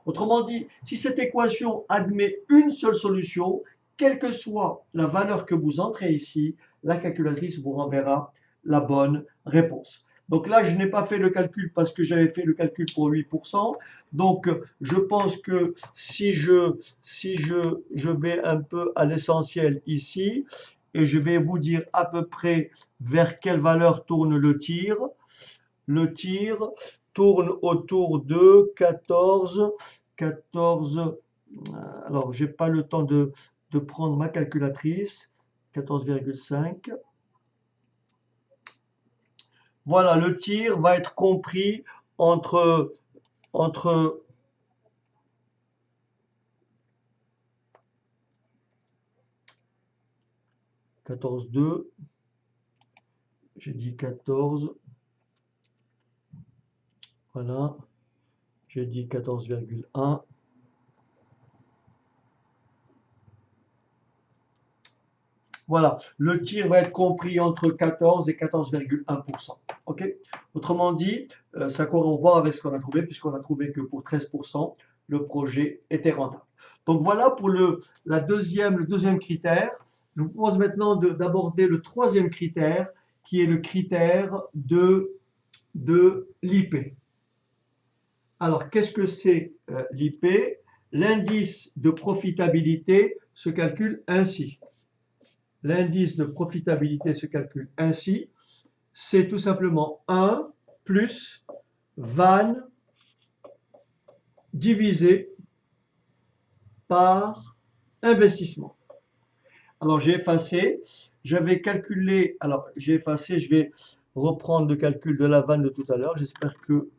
Autrement dit, si cette équation admet une seule solution, quelle que soit la valeur que vous entrez ici, la calculatrice vous renverra la bonne réponse. Donc là, je n'ai pas fait le calcul parce que j'avais fait le calcul pour 8%. Donc, je pense que si je vais un peu à l'essentiel ici, et je vais vous dire à peu près vers quelle valeur tourne le tir. Le tir tourne autour de 14, alors j'ai pas le temps de prendre ma calculatrice, 14,5. Voilà, le tir va être compris entre 14,2, j'ai dit 14, voilà, j'ai dit 14,1. Voilà, le tir va être compris entre 14 et 14,1%. OK? Autrement dit, ça corrobore avec ce qu'on a trouvé, puisqu'on a trouvé que pour 13%, le projet était rentable. Donc voilà pour le deuxième critère. Je vous propose maintenant d'aborder le troisième critère, qui est le critère de l'IP. Alors, qu'est-ce que c'est l'IP? L'indice de profitabilité se calcule ainsi. L'indice de profitabilité se calcule ainsi. C'est tout simplement 1 plus vannes divisé par investissement. Alors j'ai effacé, j'avais calculé, alors j'ai effacé, je vais reprendre le calcul de la vanne de tout à l'heure. J'espère que,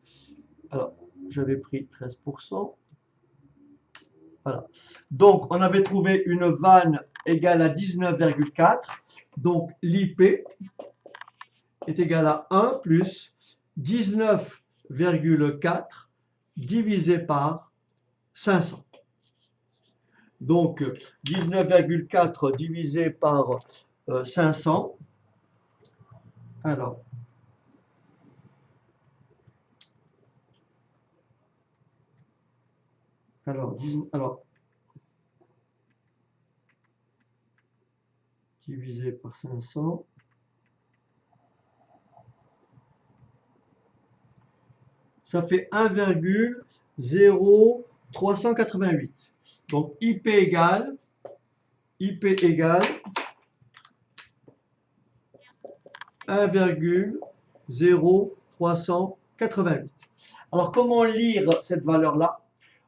alors j'avais pris 13%. Voilà. Donc on avait trouvé une vanne égale à 19,4. Donc l'IP est égal à 1 plus 19,4 divisé par 500. Donc 19,4 divisé par 500. Alors, divisé par 500. Ça fait 1,0388. Donc IP égale 1,0388. Alors comment lire cette valeur-là?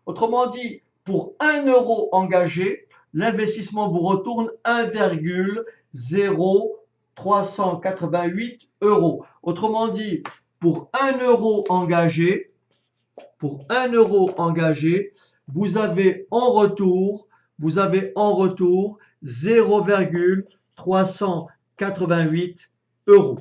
Autrement dit, pour 1 euro engagé, l'investissement vous retourne 1,0388 euros. Autrement dit, pour 1 euro engagé, vous avez en retour 0,388 euros.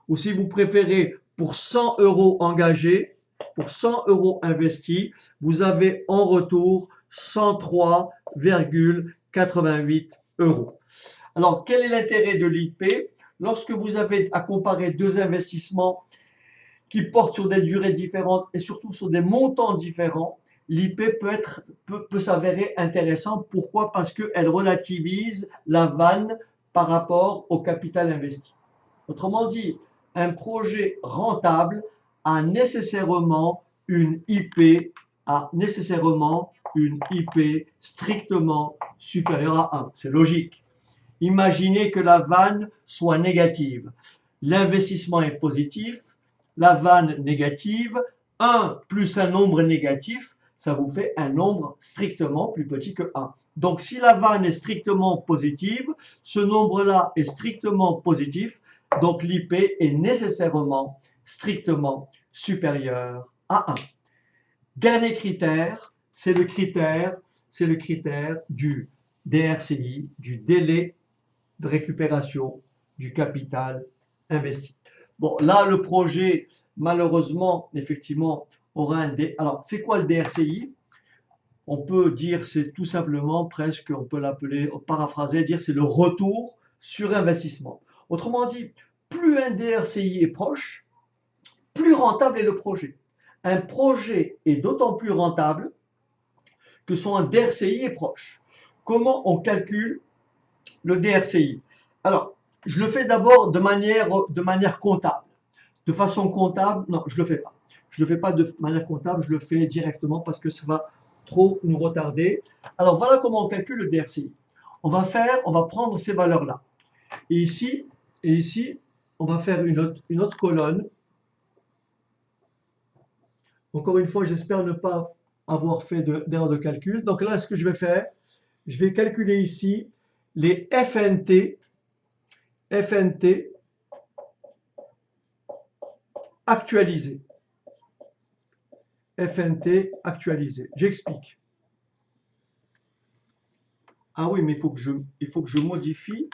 Ou si vous préférez, pour 100 euros engagés, pour 100 euros investis, vous avez en retour 103,88 euros. Alors, quel est l'intérêt de l'IP? Lorsque vous avez à comparer deux investissements qui portent sur des durées différentes et surtout sur des montants différents, l'IP peut s'avérer intéressant. Pourquoi? Parce qu'elle relativise la vanne par rapport au capital investi. Autrement dit, un projet rentable a nécessairement une IP strictement supérieure à 1. C'est logique. Imaginez que la vanne soit négative. L'investissement est positif, la vanne négative, 1 plus un nombre négatif, ça vous fait un nombre strictement plus petit que 1. Donc si la vanne est strictement positive, ce nombre-là est strictement positif, donc l'IP est nécessairement strictement supérieur à 1. Dernier critère, c'est le critère du DRCI, du délai de récupération du capital investi. Bon, là, le projet, malheureusement, effectivement, aura un délai. Alors, c'est quoi le DRCI? On peut dire, c'est tout simplement, presque, on peut l'appeler, paraphraser, dire c'est le retour sur investissement. Autrement dit, plus un DRCI est proche, plus rentable est le projet. Un projet est d'autant plus rentable que son DRCI est proche. Comment on calcule le DRCI? Alors, je le fais d'abord de manière comptable. De façon comptable, non, je ne le fais pas. Je ne le fais pas de manière comptable, je le fais directement parce que ça va trop nous retarder. Alors, voilà comment on calcule le DRCI. On va prendre ces valeurs-là. Et ici, on va faire une autre colonne. Encore une fois, j'espère ne pas avoir fait d'erreur de calcul. Donc là, ce que je vais faire, je vais calculer ici les FNT actualisés. FNT actualisés. J'explique. Ah oui, mais il faut que je modifie.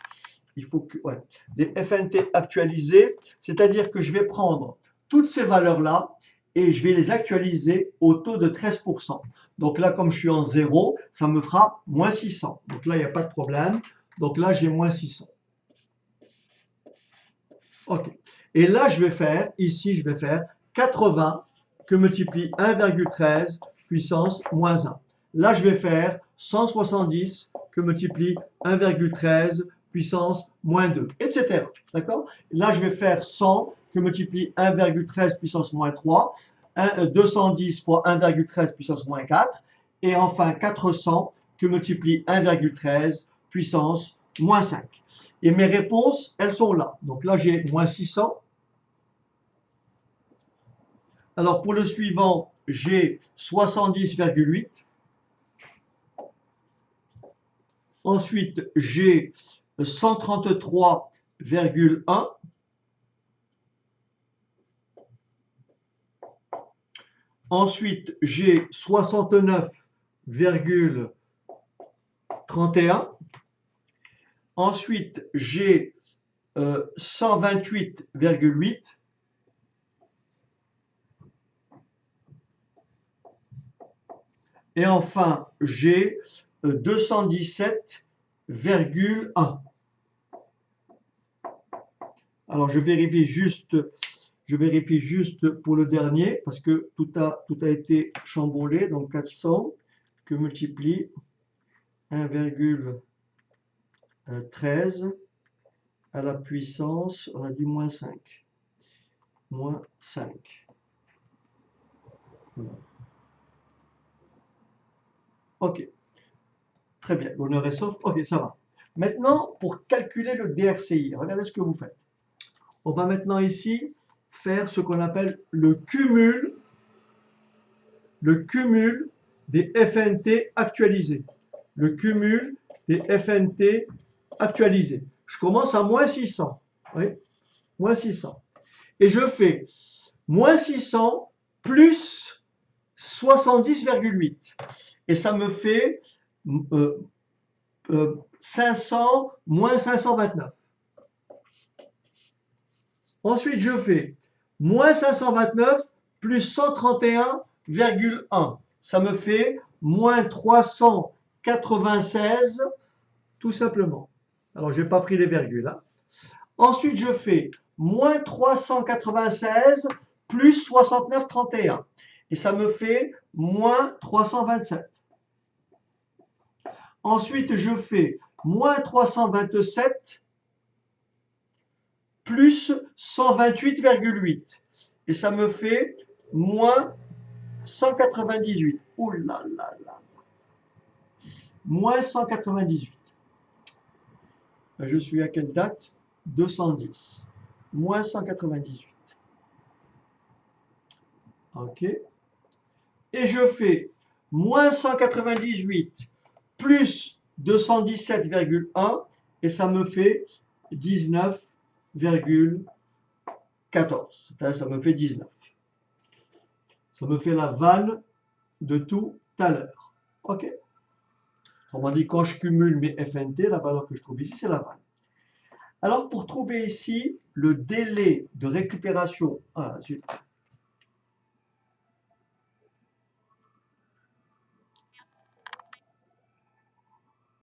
Les FNT actualisés, c'est-à-dire que je vais prendre toutes ces valeurs-là et je vais les actualiser au taux de 13%. Donc là, comme je suis en 0, ça me fera moins 600. Donc là, il n'y a pas de problème. Donc là, j'ai moins 600. OK. Et là, je vais faire 80 que multiplie 1,13 puissance moins 1. Là, je vais faire 170 que multiplie 1,13 puissance moins 2, etc. D'accord? Là, je vais faire 100 que multiplie 1,13 puissance moins 3, 210 fois 1,13 puissance moins 4, et enfin 400 que multiplie 1,13 puissance moins 5. Et mes réponses, elles sont là. Donc là, j'ai moins 600. Alors pour le suivant, j'ai 70,8. Ensuite, j'ai 133,1. Ensuite, j'ai 69,31. Ensuite, j'ai 128,8. Et enfin, j'ai 217,1. Alors, je vérifie juste pour le dernier, parce que tout a été chamboulé. Donc, 400 que multiplie 1,13 à la puissance, on a dit moins 5. Moins 5. Voilà. Ok. Très bien. L'honneur est sauf. Ok, ça va. Maintenant, pour calculer le DRCI, regardez ce que vous faites. On va maintenant ici faire ce qu'on appelle le cumul des FNT actualisés. Le cumul des FNT actualisés. Je commence à moins 600. Oui, moins 600. Et je fais moins 600 plus 70,8. Et ça me fait 500 moins 529. Ensuite, je fais moins 529 plus 131,1. Ça me fait moins 396, tout simplement. Alors, je n'ai pas pris les virgules. Hein. Ensuite, je fais moins 396 plus 69,31. Et ça me fait moins 327. Ensuite, je fais moins 327 plus 128,8. Et ça me fait moins 198. Ouh là là là. Moins 198. Je suis à quelle date? 210. Moins 198. OK. Et je fais moins 198 plus 217,1 et ça me fait 19,14. Ça me fait 19. Ça me fait la vanne de tout à l'heure. OK. Autrement dit, quand je cumule mes FNT, la valeur que je trouve ici, c'est la vanne. Alors, pour trouver ici le délai de récupération,